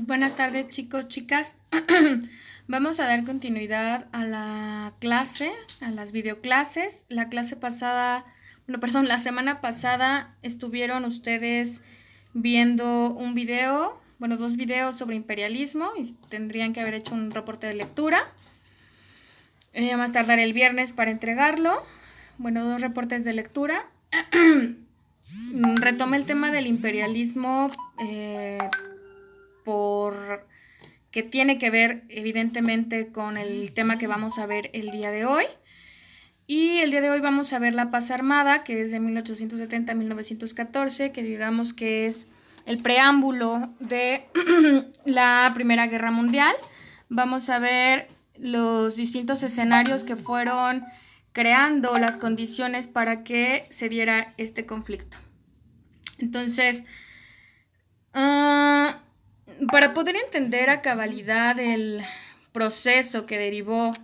Buenas tardes, chicos, chicas. Vamos a dar continuidad a la clase, a las videoclases. La clase pasada, bueno, perdón, la semana pasada estuvieron ustedes viendo un video, bueno, dos videos sobre imperialismo y tendrían que haber hecho un reporte de lectura. Más tardar el viernes para entregarlo. Bueno, dos reportes de lectura. Retomé el tema del imperialismo por que tiene que ver evidentemente con el tema que vamos a ver el día de hoy. Y el día de hoy vamos a ver la paz armada, que es de 1870 a 1914, que digamos que es el preámbulo de la Primera Guerra Mundial. Vamos a ver los distintos escenarios que fueron creando las condiciones para que se diera este conflicto. Entonces, para poder entender a cabalidad el proceso que derivó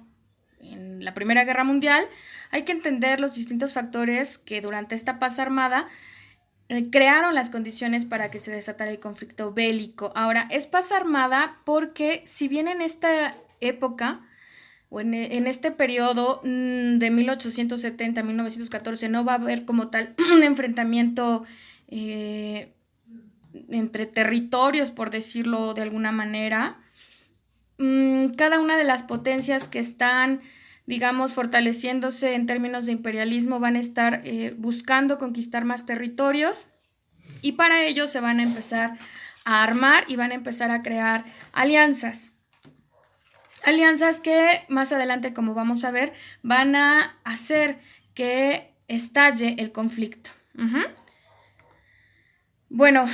en la Primera Guerra Mundial, hay que entender los distintos factores que durante esta paz armada crearon las condiciones para que se desatara el conflicto bélico. Ahora, es paz armada porque si bien en esta época o en este periodo de 1870 a 1914 no va a haber como tal un enfrentamiento entre territorios, por decirlo de alguna manera, cada una de las potencias que están, digamos, fortaleciéndose en términos de imperialismo van a estar buscando conquistar más territorios y para ello se van a empezar a armar y van a empezar a crear alianzas. Alianzas que más adelante, como vamos a ver, van a hacer que estalle el conflicto. Bueno,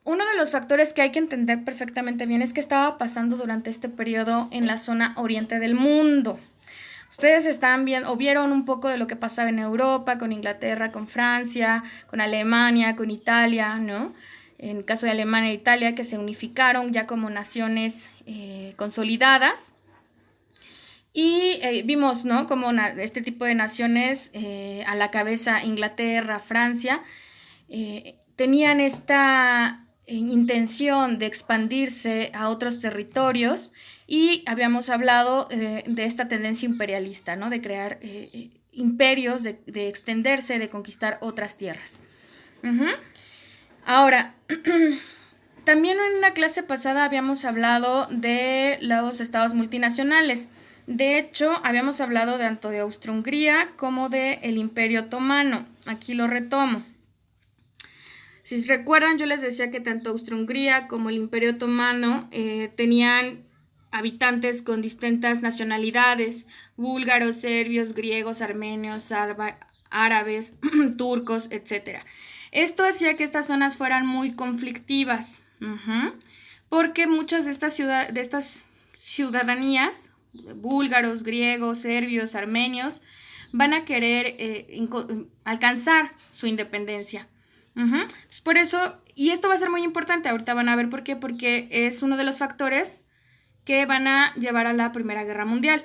uno de los factores que hay que entender perfectamente bien es que estaba pasando durante este periodo en la zona oriente del mundo. Ustedes están viendo o vieron un poco de lo que pasaba en Europa, con Inglaterra, con Francia, con Alemania, con Italia, ¿no? En el caso de Alemania e Italia, que se unificaron ya como naciones consolidadas. Y vimos, ¿no? Como este tipo de naciones, a la cabeza Inglaterra, Francia, tenían esta intención de expandirse a otros territorios y habíamos hablado de esta tendencia imperialista, ¿no? De crear imperios, de extenderse, de conquistar otras tierras. Ahora, también en una clase pasada habíamos hablado de los estados multinacionales. De hecho, habíamos hablado tanto de Austria-Hungría como del Imperio Otomano. Aquí lo retomo. Si recuerdan, yo les decía que tanto Austria-Hungría como el Imperio Otomano tenían habitantes con distintas nacionalidades: búlgaros, serbios, griegos, armenios, árabes, turcos, etc. Esto hacía que estas zonas fueran muy conflictivas, porque muchas de estas ciudadanías, búlgaros, griegos, serbios, armenios, van a querer alcanzar su independencia. Entonces, por eso, y esto va a ser muy importante, ahorita van a ver por qué, porque es uno de los factores que van a llevar a la Primera Guerra Mundial.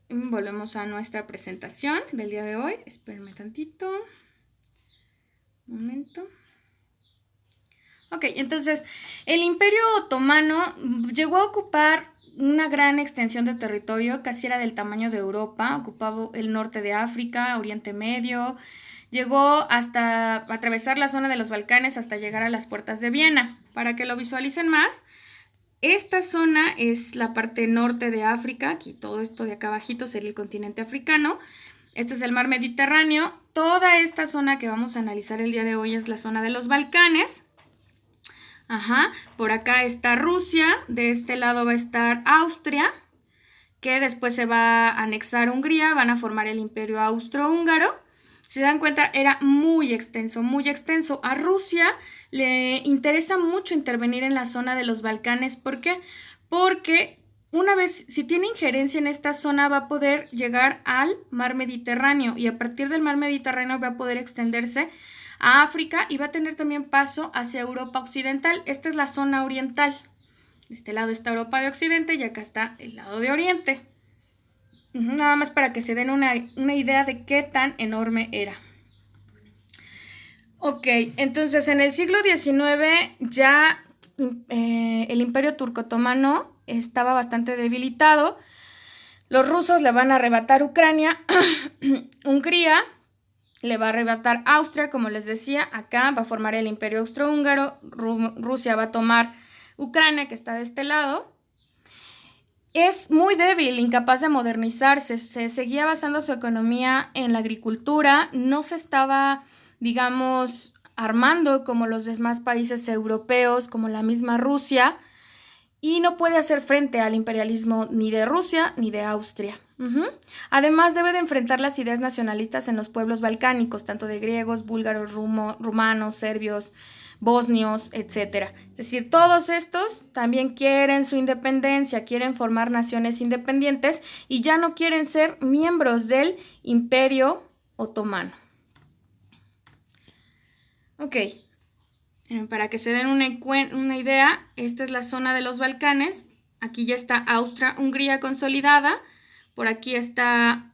Volvemos a nuestra presentación del día de hoy. Espérenme tantito. Un momento. Ok, entonces, el Imperio Otomano llegó a ocupar una gran extensión de territorio, casi era del tamaño de Europa, ocupaba el norte de África, Oriente Medio, llegó hasta atravesar la zona de los Balcanes hasta llegar a las puertas de Viena. Para que lo visualicen más, esta zona es la parte norte de África, aquí todo esto de acá abajito sería el continente africano. Este es el mar Mediterráneo. Toda esta zona que vamos a analizar el día de hoy es la zona de los Balcanes. Por acá está Rusia, de este lado va a estar Austria, que después se va a anexar Hungría, van a formar el Imperio Austrohúngaro. Si se dan cuenta, era muy extenso, muy extenso. A Rusia le interesa mucho intervenir en la zona de los Balcanes. ¿Por qué? Porque una vez, si tiene injerencia en esta zona, va a poder llegar al mar Mediterráneo y a partir del mar Mediterráneo va a poder extenderse a África y va a tener también paso hacia Europa Occidental. Esta es la zona oriental. De este lado está Europa de Occidente y acá está el lado de Oriente. Nada más para que se den una idea de qué tan enorme era. Ok, entonces en el siglo XIX ya el imperio turco-otomano estaba bastante debilitado. Los rusos le van a arrebatar Ucrania, Hungría le va a arrebatar Austria, como les decía, acá va a formar el imperio austrohúngaro, Rusia va a tomar Ucrania, que está de este lado. Es muy débil, incapaz de modernizarse, se seguía basando su economía en la agricultura, no se estaba, digamos, armando como los demás países europeos, como la misma Rusia, y no puede hacer frente al imperialismo ni de Rusia ni de Austria. Además, debe de enfrentar las ideas nacionalistas en los pueblos balcánicos, tanto de griegos, búlgaros, rumanos, serbios, bosnios, etc. Es decir, todos estos también quieren su independencia, quieren formar naciones independientes y ya no quieren ser miembros del Imperio Otomano. Ok, para que se den una idea, esta es la zona de los Balcanes. Aquí ya está Austria-Hungría consolidada. Por aquí está,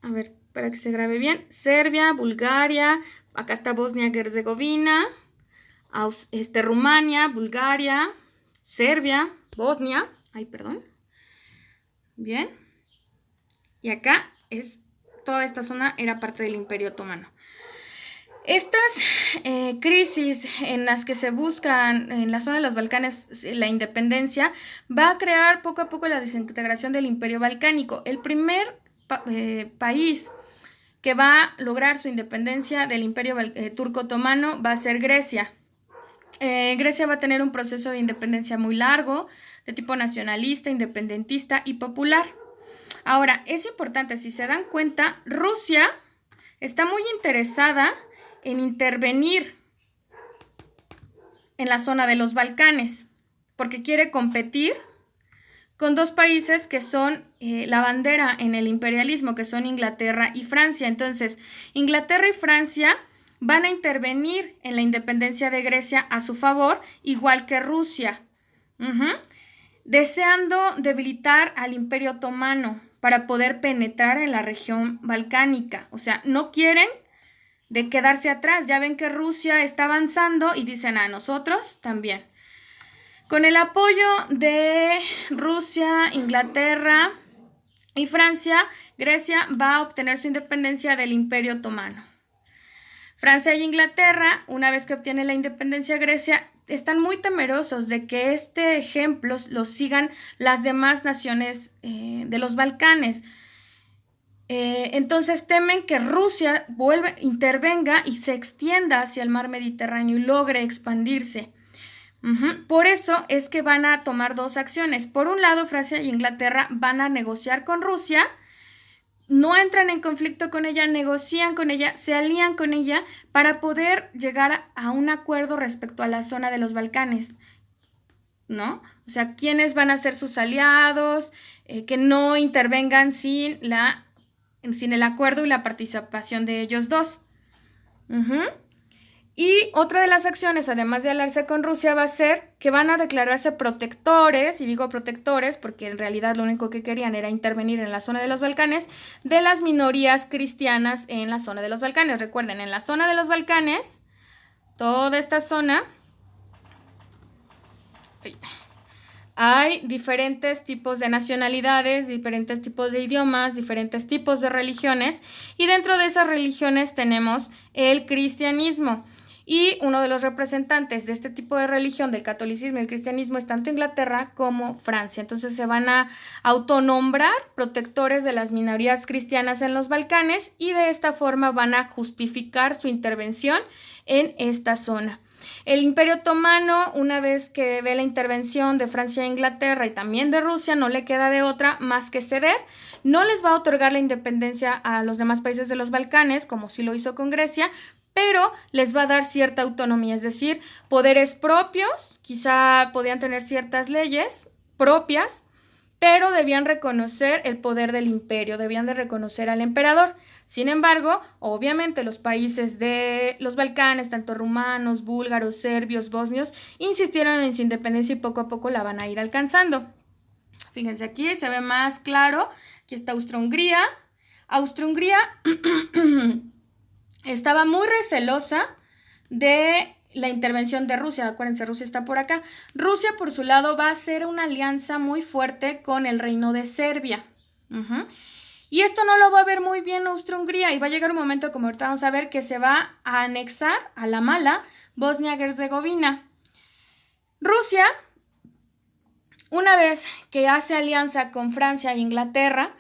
a ver, para que se grabe bien, Serbia, Bulgaria, acá está Bosnia-Herzegovina, Rumania, Bulgaria, Serbia, Bosnia, bien, y acá toda esta zona era parte del Imperio Otomano. Estas crisis en las que se buscan en la zona de los Balcanes la independencia va a crear poco a poco la desintegración del Imperio Balcánico. El primer país que va a lograr su independencia del Imperio Turco-Otomano va a ser Grecia. Grecia va a tener un proceso de independencia muy largo, de tipo nacionalista, independentista y popular. Ahora, es importante, si se dan cuenta, Rusia está muy interesada en intervenir en la zona de los Balcanes, porque quiere competir con dos países que son la bandera en el imperialismo, que son Inglaterra y Francia. Entonces, Inglaterra y Francia van a intervenir en la independencia de Grecia a su favor, igual que Rusia, deseando debilitar al Imperio Otomano para poder penetrar en la región balcánica. O sea, no quieren de quedarse atrás. Ya ven que Rusia está avanzando y dicen a nosotros también. Con el apoyo de Rusia, Inglaterra y Francia, Grecia va a obtener su independencia del Imperio Otomano. Francia y Inglaterra, una vez que obtiene la independencia Grecia, están muy temerosos de que este ejemplo lo sigan las demás naciones de los Balcanes. Entonces temen que Rusia intervenga y se extienda hacia el mar Mediterráneo y logre expandirse. Por eso es que van a tomar dos acciones. Por un lado, Francia y Inglaterra van a negociar con Rusia, no entran en conflicto con ella, negocian con ella, se alían con ella para poder llegar a un acuerdo respecto a la zona de los Balcanes, ¿no? O sea, ¿quiénes van a ser sus aliados? Que no intervengan sin el acuerdo y la participación de ellos dos. Y otra de las acciones, además de aliarse con Rusia, va a ser que van a declararse protectores, y digo protectores porque en realidad lo único que querían era intervenir en la zona de los Balcanes, de las minorías cristianas en la zona de los Balcanes. Recuerden, en la zona de los Balcanes, toda esta zona, hay diferentes tipos de nacionalidades, diferentes tipos de idiomas, diferentes tipos de religiones, y dentro de esas religiones tenemos el cristianismo. Y uno de los representantes de este tipo de religión, del catolicismo y el cristianismo, es tanto Inglaterra como Francia. Entonces se van a autonombrar protectores de las minorías cristianas en los Balcanes y de esta forma van a justificar su intervención en esta zona. El Imperio Otomano, una vez que ve la intervención de Francia e Inglaterra y también de Rusia, no le queda de otra más que ceder. No les va a otorgar la independencia a los demás países de los Balcanes, como sí lo hizo con Grecia, pero les va a dar cierta autonomía, es decir, poderes propios, quizá podían tener ciertas leyes propias, pero debían reconocer el poder del imperio, debían de reconocer al emperador. Sin embargo, obviamente los países de los Balcanes, tanto rumanos, búlgaros, serbios, bosnios, insistieron en su independencia y poco a poco la van a ir alcanzando. Fíjense, aquí se ve más claro, aquí está Austria-Hungría. Austria-Hungría estaba muy recelosa de la intervención de Rusia. Acuérdense, Rusia está por acá. Rusia, por su lado, va a hacer una alianza muy fuerte con el reino de Serbia. Y esto no lo va a ver muy bien Austria-Hungría y va a llegar un momento, como ahorita vamos a ver, que se va a anexar a la mala Bosnia-Herzegovina. Rusia, una vez que hace alianza con Francia e Inglaterra,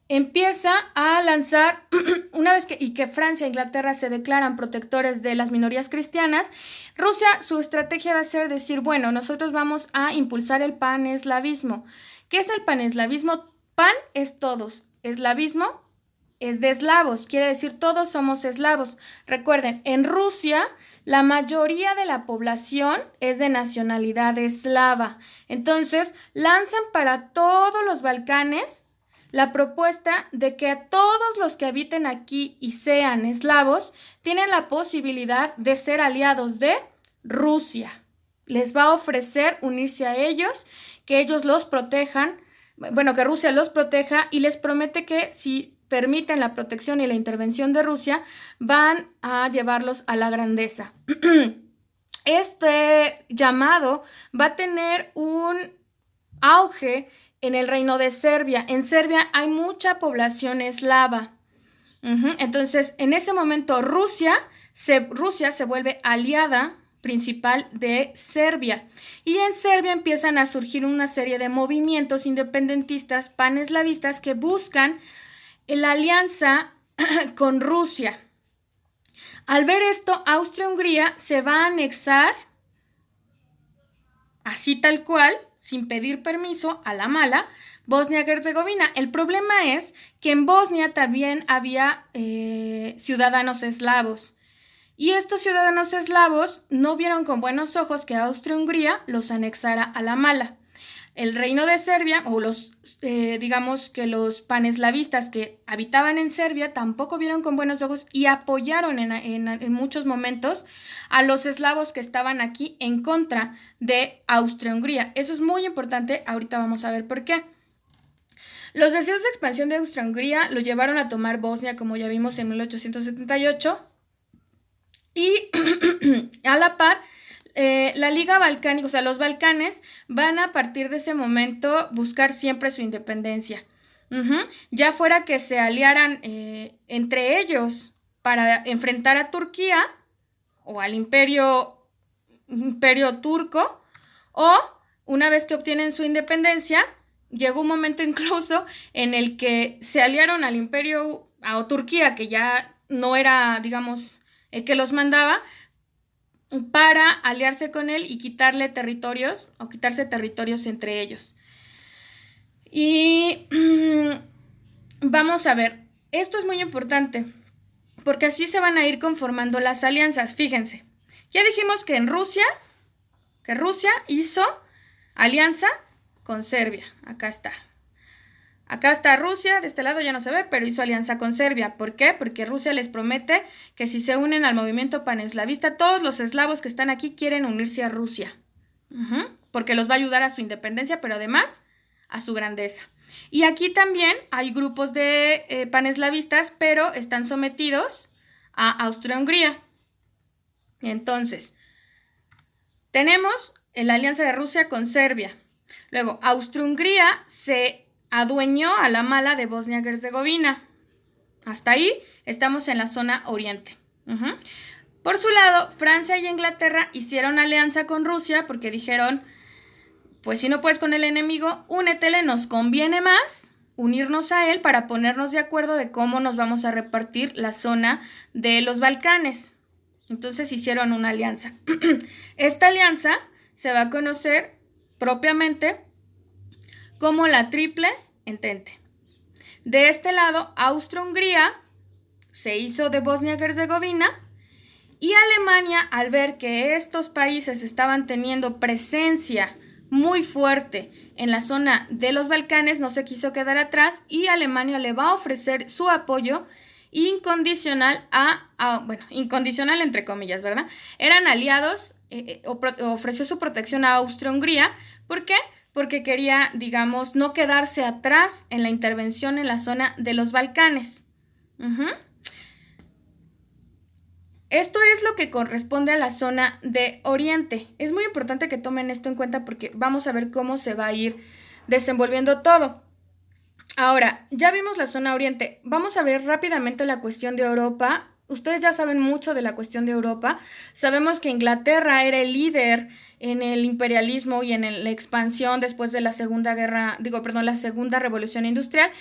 empieza a lanzar, una vez que Francia e Inglaterra se declaran protectores de las minorías cristianas, Rusia, su estrategia va a ser decir, bueno, nosotros vamos a impulsar el paneslavismo. ¿Qué es el paneslavismo? Pan es todos, eslavismo es de eslavos, quiere decir todos somos eslavos. Recuerden, en Rusia la mayoría de la población es de nacionalidad eslava. Entonces, lanzan para todos los Balcanes la propuesta de que a todos los que habiten aquí y sean eslavos tienen la posibilidad de ser aliados de Rusia. Les va a ofrecer unirse a ellos, que ellos los protejan, bueno, que Rusia los proteja y les promete que si permiten la protección y la intervención de Rusia, van a llevarlos a la grandeza. Este llamado va a tener un auge en el reino de Serbia. En Serbia hay mucha población eslava. Entonces, en ese momento, Rusia se vuelve aliada principal de Serbia. Y en Serbia empiezan a surgir una serie de movimientos independentistas paneslavistas que buscan la alianza con Rusia. Al ver esto, Austria-Hungría se va a anexar, así tal cual, sin pedir permiso, a la mala, Bosnia-Herzegovina. El problema es que en Bosnia también había ciudadanos eslavos. Y estos ciudadanos eslavos no vieron con buenos ojos que Austria-Hungría los anexara a la mala. El reino de Serbia, o digamos que los paneslavistas que habitaban en Serbia, tampoco vieron con buenos ojos y apoyaron en muchos momentos a los eslavos que estaban aquí en contra de Austria-Hungría. Eso es muy importante, ahorita vamos a ver por qué. Los deseos de expansión de Austria-Hungría lo llevaron a tomar Bosnia, como ya vimos, en 1878, y a la par, la Liga Balcánica, o sea, los Balcanes van a partir de ese momento buscar siempre su independencia. Ya fuera que se aliaran entre ellos para enfrentar a Turquía o al imperio turco, o una vez que obtienen su independencia, llegó un momento incluso en el que se aliaron al imperio, a Turquía, que ya no era, digamos, el que los mandaba, para aliarse con él y quitarle territorios, o quitarse territorios entre ellos. Y vamos a ver, esto es muy importante, porque así se van a ir conformando las alianzas. Fíjense, ya dijimos que Rusia hizo alianza con Serbia. Acá está. Acá está Rusia, de este lado ya no se ve, pero hizo alianza con Serbia. ¿Por qué? Porque Rusia les promete que si se unen al movimiento paneslavista, todos los eslavos que están aquí quieren unirse a Rusia. Porque los va a ayudar a su independencia, pero además a su grandeza. Y aquí también hay grupos de paneslavistas, pero están sometidos a Austria-Hungría. Entonces, tenemos la alianza de Rusia con Serbia. Luego, Austria-Hungría se adueñó a la mala de Bosnia-Herzegovina. Hasta ahí estamos en la zona oriente. Por su lado, Francia y Inglaterra hicieron alianza con Rusia porque dijeron, pues si no puedes con el enemigo, únetele, nos conviene más unirnos a él para ponernos de acuerdo de cómo nos vamos a repartir la zona de los Balcanes. Entonces hicieron una alianza. Esta alianza se va a conocer propiamente como la Triple Entente. De este lado, Austria-Hungría se hizo de Bosnia-Herzegovina y Alemania, al ver que estos países estaban teniendo presencia muy fuerte en la zona de los Balcanes, no se quiso quedar atrás y Alemania le va a ofrecer su apoyo incondicional incondicional entre comillas, ¿verdad? Eran aliados, ofreció su protección a Austria-Hungría. ¿Por qué? Porque quería, digamos, no quedarse atrás en la intervención en la zona de los Balcanes. Esto es lo que corresponde a la zona de Oriente. Es muy importante que tomen esto en cuenta porque vamos a ver cómo se va a ir desenvolviendo todo. Ahora, ya vimos la zona Oriente. Vamos a ver rápidamente la cuestión de Europa. Ustedes ya saben mucho de la cuestión de Europa. Sabemos que Inglaterra era el líder en el imperialismo y en la expansión después de la la Segunda Revolución Industrial.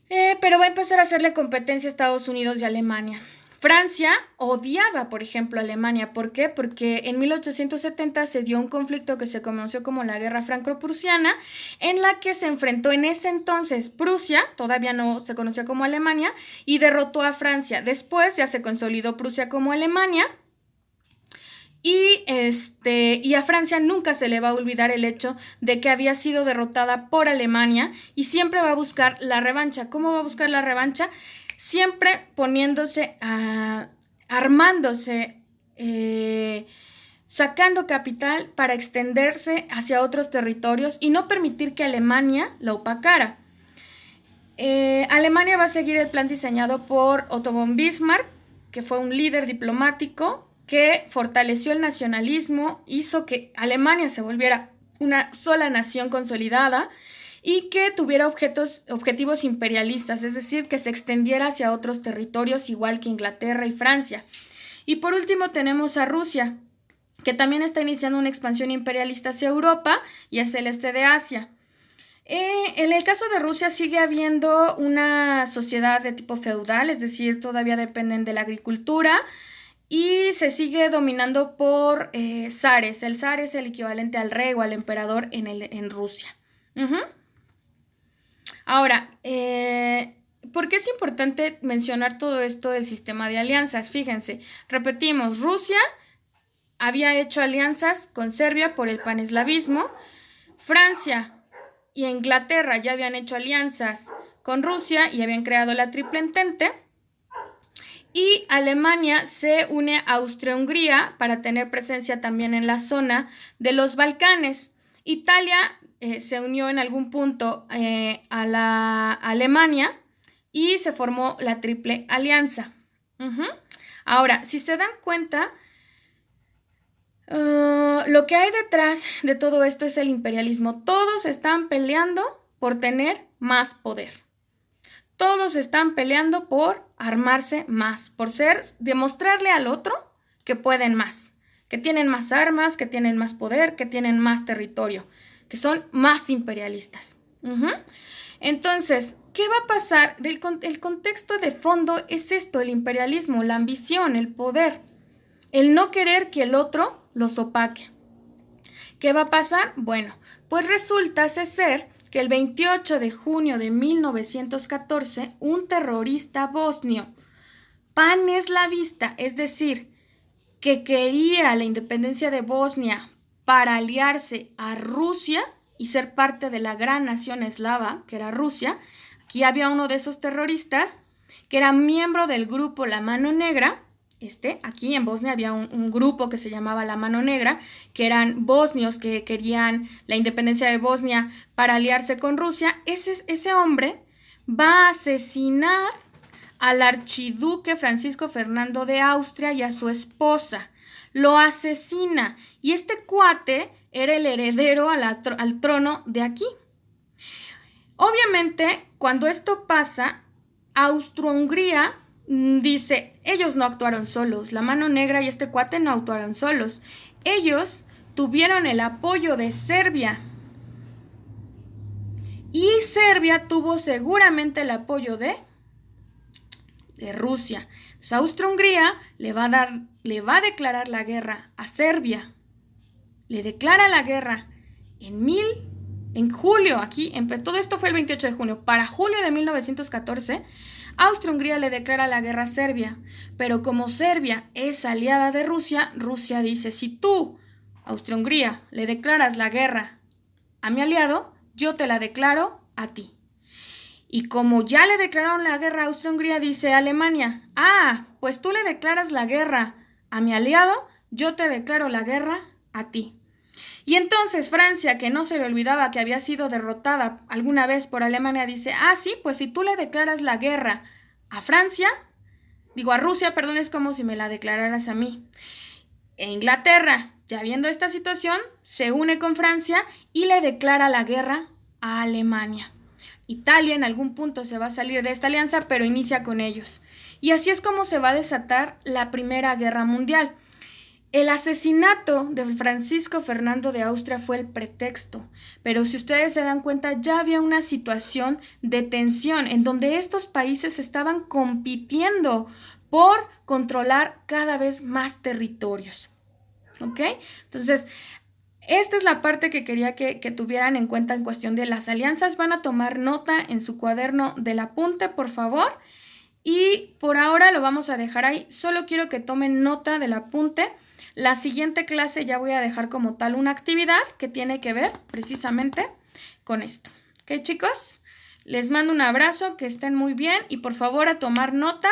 Pero va a empezar a hacerle competencia a Estados Unidos y Alemania. Francia odiaba, por ejemplo, a Alemania. ¿Por qué? Porque en 1870 se dio un conflicto que se conoció como la Guerra Franco-Prusiana, en la que se enfrentó en ese entonces Prusia, todavía no se conocía como Alemania, y derrotó a Francia. Después ya se consolidó Prusia como Alemania. Y a Francia nunca se le va a olvidar el hecho de que había sido derrotada por Alemania y siempre va a buscar la revancha. ¿Cómo va a buscar la revancha? Siempre poniéndose, armándose, sacando capital para extenderse hacia otros territorios y no permitir que Alemania la opacara. Alemania va a seguir el plan diseñado por Otto von Bismarck, que fue un líder diplomático que fortaleció el nacionalismo, hizo que Alemania se volviera una sola nación consolidada y que tuviera objetivos imperialistas, es decir, que se extendiera hacia otros territorios igual que Inglaterra y Francia. Y por último tenemos a Rusia, que también está iniciando una expansión imperialista hacia Europa y hacia el este de Asia. En el caso de Rusia sigue habiendo una sociedad de tipo feudal, es decir, todavía dependen de la agricultura, y se sigue dominando por zares. El zar es el equivalente al rey o al emperador en Rusia. Ahora, ¿por qué es importante mencionar todo esto del sistema de alianzas? Fíjense, repetimos, Rusia había hecho alianzas con Serbia por el paneslavismo, Francia y Inglaterra ya habían hecho alianzas con Rusia y habían creado la Triple Entente. Y Alemania se une a Austria-Hungría para tener presencia también en la zona de los Balcanes. Italia se unió en algún punto a la Alemania y se formó la Triple Alianza. Ahora, si se dan cuenta, lo que hay detrás de todo esto es el imperialismo. Todos están peleando por tener más poder. Todos están peleando por armarse más, por demostrarle al otro que pueden más, que tienen más armas, que tienen más poder, que tienen más territorio, que son más imperialistas. Entonces, ¿qué va a pasar? El contexto de fondo es esto, el imperialismo, la ambición, el poder, el no querer que el otro los opaque. ¿Qué va a pasar? Bueno, pues resulta ser que el 28 de junio de 1914, un terrorista bosnio, paneslavista, es decir, que quería la independencia de Bosnia para aliarse a Rusia y ser parte de la gran nación eslava, que era Rusia. Aquí había uno de esos terroristas que era miembro del grupo La Mano Negra. Aquí en Bosnia había un grupo que se llamaba La Mano Negra, que eran bosnios que querían la independencia de Bosnia para aliarse con Rusia. Ese hombre va a asesinar al archiduque Francisco Fernando de Austria y a su esposa. Lo asesina. Y este cuate era el heredero al trono de aquí. Obviamente, cuando esto pasa, Austro-Hungría dice, ellos no actuaron solos, La Mano Negra y este cuate no actuaron solos. Ellos tuvieron el apoyo de Serbia. Y Serbia tuvo seguramente el apoyo de Rusia. Entonces, Austro-Hungría le va a declarar la guerra a Serbia. Le declara la guerra en julio, todo esto fue el 28 de junio. Para julio de 1914, Austro-Hungría le declara la guerra a Serbia, pero como Serbia es aliada de Rusia, Rusia dice, si tú, Austro-Hungría, le declaras la guerra a mi aliado, yo te la declaro a ti. Y como ya le declararon la guerra a Austro-Hungría, dice Alemania, pues tú le declaras la guerra a mi aliado, yo te declaro la guerra a ti. Y entonces Francia, que no se le olvidaba que había sido derrotada alguna vez por Alemania, dice, sí, pues si tú le declaras la guerra a Francia, digo a Rusia, perdón, es como si me la declararas a mí. Inglaterra, ya viendo esta situación, se une con Francia y le declara la guerra a Alemania. Italia en algún punto se va a salir de esta alianza, pero inicia con ellos. Y así es como se va a desatar la Primera Guerra Mundial. El asesinato de Francisco Fernando de Austria fue el pretexto, pero si ustedes se dan cuenta ya había una situación de tensión en donde estos países estaban compitiendo por controlar cada vez más territorios. ¿Ok? Entonces, esta es la parte que quería que tuvieran en cuenta en cuestión de las alianzas. Van a tomar nota en su cuaderno del apunte, por favor. Y por ahora lo vamos a dejar ahí. Solo quiero que tomen nota del apunte. La siguiente clase ya voy a dejar como tal una actividad que tiene que ver precisamente con esto. ¿Ok, chicos? Les mando un abrazo, que estén muy bien y por favor a tomar nota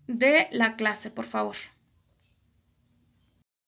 de la clase, por favor.